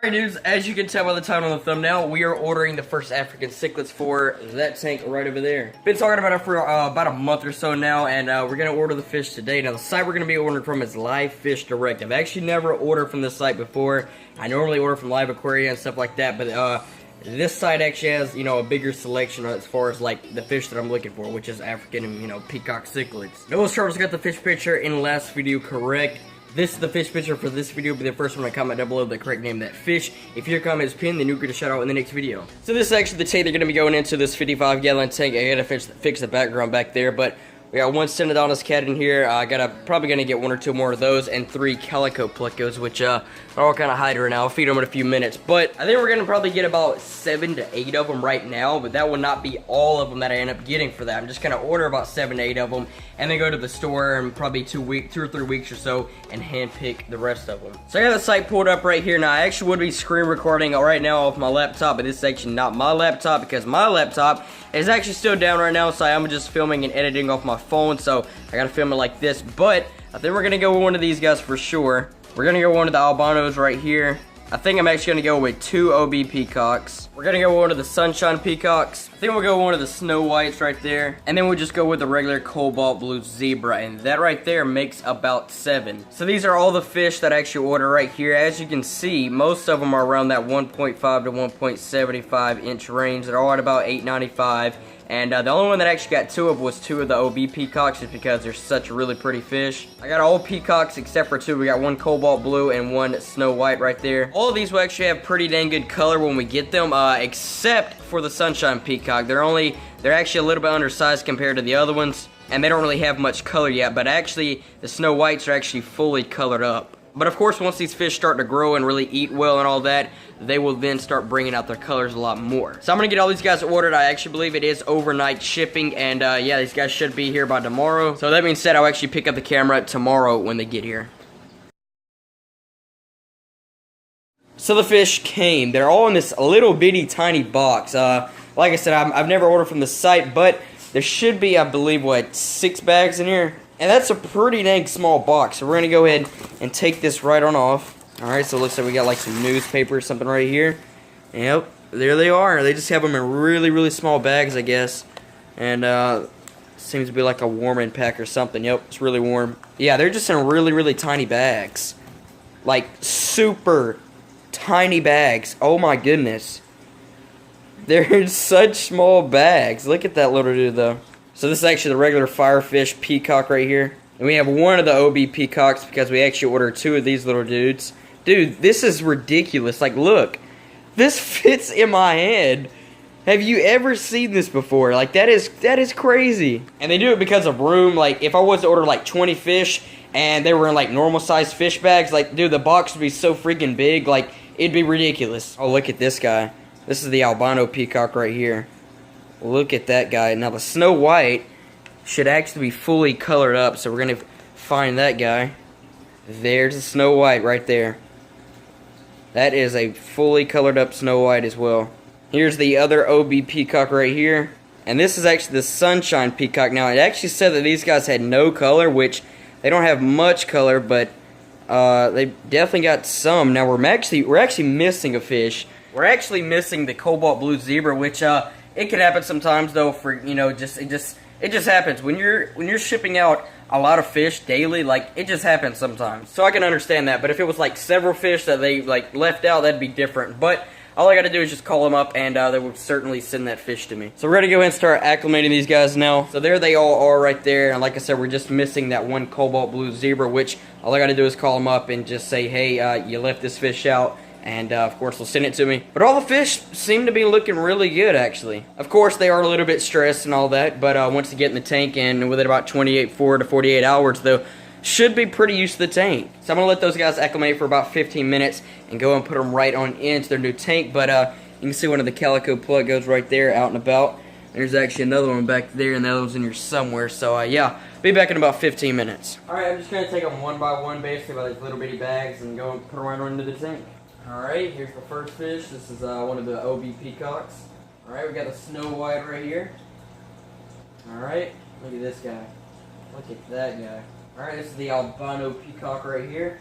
Alright dudes, as you can tell by the title on the thumbnail, we are ordering the first African cichlids for that tank right over there. Been talking about it for about a month or so now, and we're going to order the fish today. Now the site we're going to be ordering from is Live Fish Direct. I've actually never ordered from this site before. I normally order from Live Aquaria and stuff like that, but this site actually has, a bigger selection as far as like the fish that I'm looking for, which is African and, peacock cichlids. Noah Charles got the fish picture in the last video correct. This is the fish picture for this video. Be the first one to comment down below the correct name of that fish. If your comment is pinned, then you'll get a shout out in the next video. So this is actually the tank they're going to be going into, this 55-gallon tank. I gotta fix the background back there, but we got one Stenodontis cat in here. Probably gonna get one or two more of those, and 3 calico plecos, which are all kind of hide right now. I'll feed them in a few minutes, but I think we're gonna probably get about 7 to 8 of them right now. But that will not be all of them that I end up getting for that. I'm just gonna order about 7 to 8 of them, and then go to the store in probably 2 or 3 weeks or so, and hand pick the rest of them. So I got the site pulled up right here. Now I actually would be screen recording right now off my laptop, but this is actually not my laptop because my laptop is actually still down right now. So I'm just filming and editing off my phone, so I gotta film it like this. But I think we're gonna go with one of these guys for sure. We're gonna go with one of the albinos right here. I think I'm actually gonna go with 2 OB peacocks. We're gonna go with one of the sunshine peacocks. I think we'll go with one of the snow whites right there, and then we'll just go with the regular cobalt blue zebra, and that right there makes about 7. So these are all the fish that I actually order right here. As you can see, most of them are around that 1.5 to 1.75 inch range. They're all at about $8.95. And the only one that actually got 2 of was 2 of the OB peacocks, just because they're such really pretty fish. I got all peacocks except for 2. We got 1 cobalt blue and 1 snow white right there. All of these will actually have pretty dang good color when we get them, except for the sunshine peacock. They're actually a little bit undersized compared to the other ones, and they don't really have much color yet. But actually, the snow whites are actually fully colored up. But of course, once these fish start to grow and really eat well and all that, they will then start bringing out their colors a lot more. So I'm going to get all these guys ordered. I actually believe it is overnight shipping, and yeah, these guys should be here by tomorrow. So that being said, I'll actually pick up the camera tomorrow when they get here. So the fish came. They're all in this little bitty tiny box. Like I said, I've never ordered from the site, but there should be, I believe, what, 6 bags in here? And that's a pretty dang small box. So we're going to go ahead and take this right on off. Alright, so it looks like we got like some newspaper or something right here. Yep, there they are. They just have them in really, really small bags, I guess. And seems to be like a warming pack or something. Yep, it's really warm. Yeah, they're just in really, really tiny bags. Like super tiny bags. Oh my goodness. They're in such small bags. Look at that little dude though. So this is actually the regular firefish peacock right here. And we have one of the OB peacocks because we actually ordered 2 of these little dudes. Dude, this is ridiculous. Like, look. This fits in my head. Have you ever seen this before? Like, that is crazy. And they do it because of room. Like, if I was to order like 20 fish and they were in like normal sized fish bags, like, dude, the box would be so freaking big. Like, it'd be ridiculous. Oh, look at this guy. This is the albino peacock right here. Look at that guy. Now the snow white should actually be fully colored up, so we're going to find that guy. There's the snow white right there. That is a fully colored up snow white as well. Here's the other OB peacock right here. And this is actually the sunshine peacock. Now it actually said that these guys had no color, which they don't have much color, but they definitely got some. Now we're actually missing a fish. We're actually missing the cobalt blue zebra, which it could happen sometimes though. For it just happens when you're shipping out a lot of fish daily. Like, it just happens sometimes. So I can understand that. But if it was like several fish that they like left out, that'd be different. But all I gotta do is just call them up, and they would certainly send that fish to me. So we're gonna go ahead and start acclimating these guys now. So there they all are right there. And like I said, we're just missing that 1 cobalt blue zebra, which all I gotta do is call them up and just say, hey, you left this fish out. And, of course, they'll send it to me. But all the fish seem to be looking really good, actually. Of course, they are a little bit stressed and all that. But once they get in the tank, and within about 4 to 48 hours, though, should be pretty used to the tank. So I'm going to let those guys acclimate for about 15 minutes and go and put them right on into their new tank. But you can see one of the calico plecos right there out and about. There's actually another one back there, and the other one's in here somewhere. So, yeah, be back in about 15 minutes. Alright, I'm just going to take them one by one, basically, by these little bitty bags, and go and put them right on into the tank. Alright, here's the first fish. This is one of the OB peacocks. Alright, we got the snow white right here. Alright, look at this guy. Look at that guy. Alright, this is the albino peacock right here.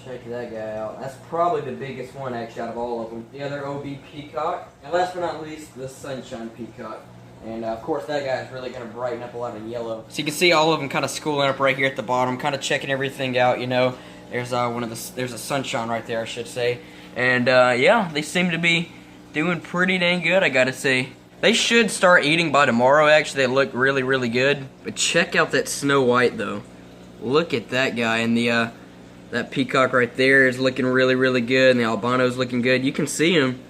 Check that guy out. That's probably the biggest one, actually, out of all of them. The other OB peacock. And last but not least, the sunshine peacock. And, of course, that guy is really going to brighten up a lot of yellow. So you can see all of them kind of schooling up right here at the bottom, kind of checking everything out, you know. There's there's a sunshine right there, I should say. And, yeah, they seem to be doing pretty dang good, I gotta say. They should start eating by tomorrow, actually. They look really, really good. But check out that Snow White, though. Look at that guy. And the, that peacock right there is looking really, really good. And the albino's looking good. You can see them.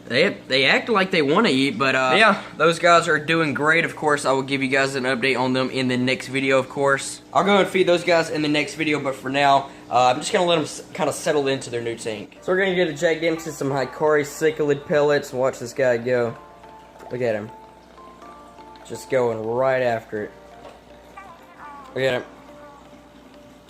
They act like they want to eat, but yeah, those guys are doing great. Of course, I will give you guys an update on them in the next video, of course. I'll go and feed those guys in the next video, but for now, I'm just going to let them kind of settle into their new tank. So we're going to get a Jack Dempsey some Hikari cichlid pellets and watch this guy go. Look at him. Just going right after it. Look at him.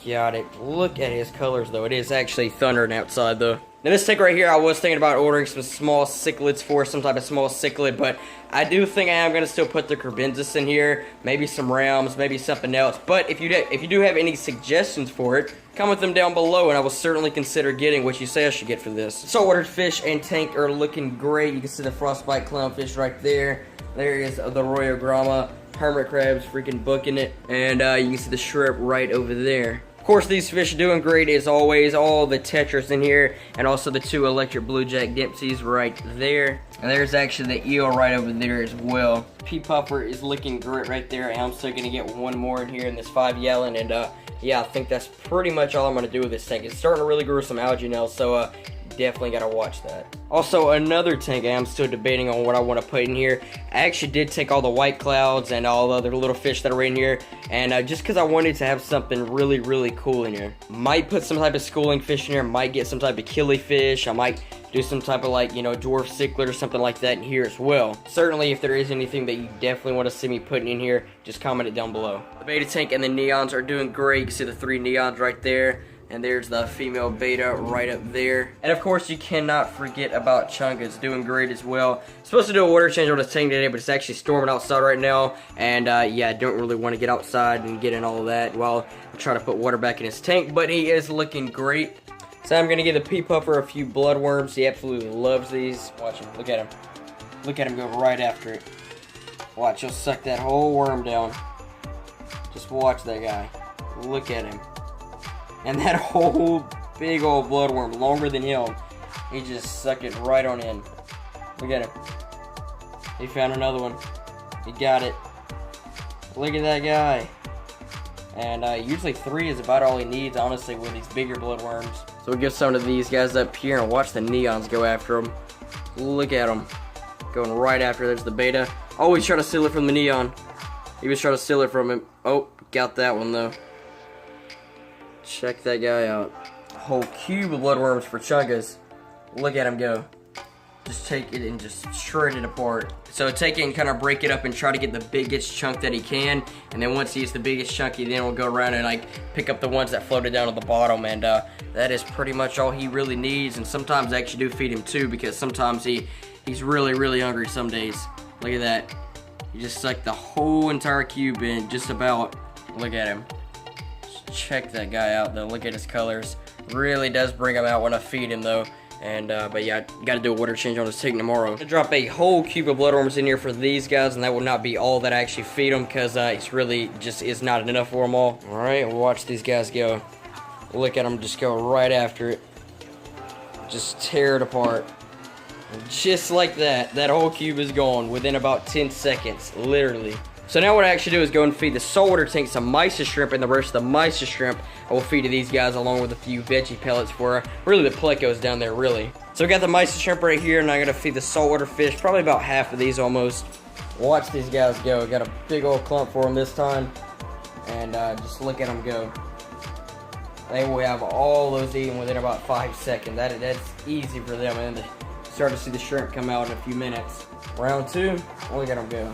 Got it. Look at his colors, though. It is actually thundering outside, though. Now this tank right here, I was thinking about ordering some small cichlids for, some type of small cichlid, but I do think I am going to still put the Crebensis in here, maybe some Rams, maybe something else. But if you do have any suggestions for it, comment them down below, and I will certainly consider getting what you say I should get for this. Saltwater fish and tank are looking great. You can see the frostbite clownfish right there. There is the Royograma, hermit crabs freaking booking it, and you can see the shrimp right over there. Of course, these fish are doing great as always. All the tetras in here, and also the 2 electric blue Jack Dempseys right there. And there's actually the eel right over there as well. Pea puffer is looking great right there, and I'm still going to get one more in here in this 5 yelling. And yeah, I think that's pretty much all I'm going to do with this tank. It's starting to really grow some algae now, so definitely gotta watch that. Also, another tank I'm still debating on what I want to put in here. I actually did take all the white clouds and all the other little fish that are in here, and just because I wanted to have something really, really cool in here. Might put some type of schooling fish in here, might get some type of killifish, I might do some type of, like, you know, dwarf cichlid or something like that in here as well. Certainly, if there is anything that you definitely want to see me putting in here, just comment it down below. The beta tank and the neons are doing great. You can see the 3 neons right there. And there's the female beta right up there. And of course, you cannot forget about Chunga. It's doing great as well. Supposed to do a water change on this tank today, but it's actually storming outside right now. And yeah, I don't really want to get outside and get in all of that while I try to put water back in his tank. But he is looking great. So I'm going to give the pea puffer a few bloodworms. He absolutely loves these. Watch him. Look at him. Look at him go right after it. Watch, he'll suck that whole worm down. Just watch that guy. Look at him. And that whole big old bloodworm, longer than him, he just sucked it right on in. Look at him. He found another one. He got it. Look at that guy. And usually 3 is about all he needs, honestly, with these bigger bloodworms. So we'll get some of these guys up here and watch the neons go after him. Look at him. Going right after. There's the beta. Oh, he's trying to steal it from the neon. He was trying to steal it from him. Oh, got that one, though. Check that guy out. A whole cube of bloodworms for Chungas. Look at him go. Just take it and just shred it apart. So take it and kind of break it up and try to get the biggest chunk that he can. And then once he gets the biggest chunk, he then will go around and like pick up the ones that floated down at the bottom. And that is pretty much all he really needs. And sometimes I actually do feed him too, because sometimes he's really, really hungry some days. Look at that. He just sucked the whole entire cube in, just about. Look at him. Check that guy out though. Look at his colors. Really does bring him out when I feed him though. And but yeah, got to do a water change on his tank tomorrow. I'm gonna drop a whole cube of bloodworms in here for these guys, and that will not be all that I actually feed them, because it's really just is not enough for them all. All right, we'll watch these guys go. Look at them just go right after it. Just tear it apart. And just like that, that whole cube is gone within about 10 seconds, literally. So now what I actually do is go and feed the saltwater tank some mysis shrimp, and the rest of the mysis shrimp I will feed to these guys along with a few veggie pellets for really the plecos down there, really. So we got the mysis shrimp right here, and I'm going to feed the saltwater fish, probably about half of these almost. Watch these guys go. Got a big old clump for them this time, and just look at them go. They will have all those eaten within about 5 seconds. That's easy for them, and then start to see the shrimp come out in a few minutes. Round 2, look at them go.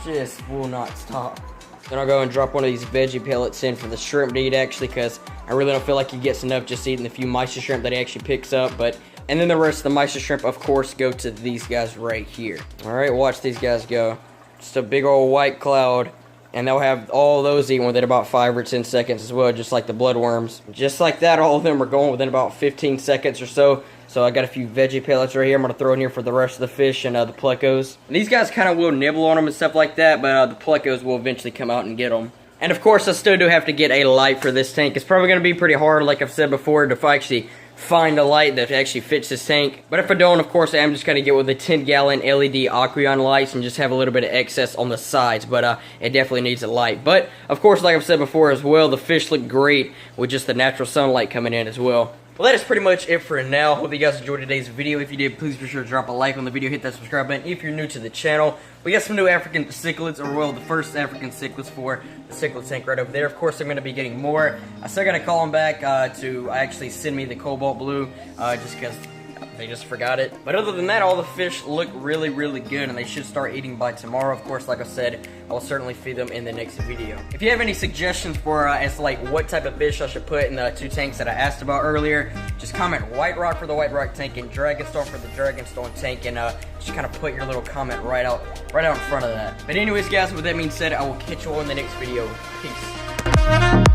Just will not stop. Then I'll go and drop one of these veggie pellets in for the shrimp to eat, actually, because I really don't feel like he gets enough just eating the few mysis shrimp that he actually picks up. And then the rest of the mysis shrimp, of course, go to these guys right here. Alright, watch these guys go. Just a big old white cloud and they'll have all those eaten within about 5 or 10 seconds as well, just like the bloodworms. Just like that, all of them are going within about 15 seconds or so. So I got a few veggie pellets right here I'm going to throw in here for the rest of the fish and the plecos. And these guys kind of will nibble on them and stuff like that, but the plecos will eventually come out and get them. And of course, I still do have to get a light for this tank. It's probably going to be pretty hard, like I've said before, to actually find a light that actually fits this tank. But if I don't, of course, I am just going to get with the 10-gallon LED Aqueon lights and just have a little bit of excess on the sides. But it definitely needs a light. But, of course, like I've said before as well, the fish look great with just the natural sunlight coming in as well. Well, that is pretty much it for now. Hope you guys enjoyed today's video. If you did, please be sure to drop a like on the video. Hit that subscribe button if you're new to the channel. We got some new African cichlids, or well, the first African cichlids for the cichlid tank right over there. Of course, I'm going to be getting more. I still got to call them back to actually send me the cobalt blue, just because they just forgot it. But other than that, all the fish look really, really good, and they should start eating by tomorrow. Of course, like I said, I will certainly feed them in the next video. If you have any suggestions for as to like what type of fish I should put in the 2 tanks that I asked about earlier, just comment White Rock for the White Rock tank and Dragonstone for the Dragonstone tank, and just kind of put your little comment right out in front of that. But anyways, guys, with that being said, I will catch you all in the next video. Peace.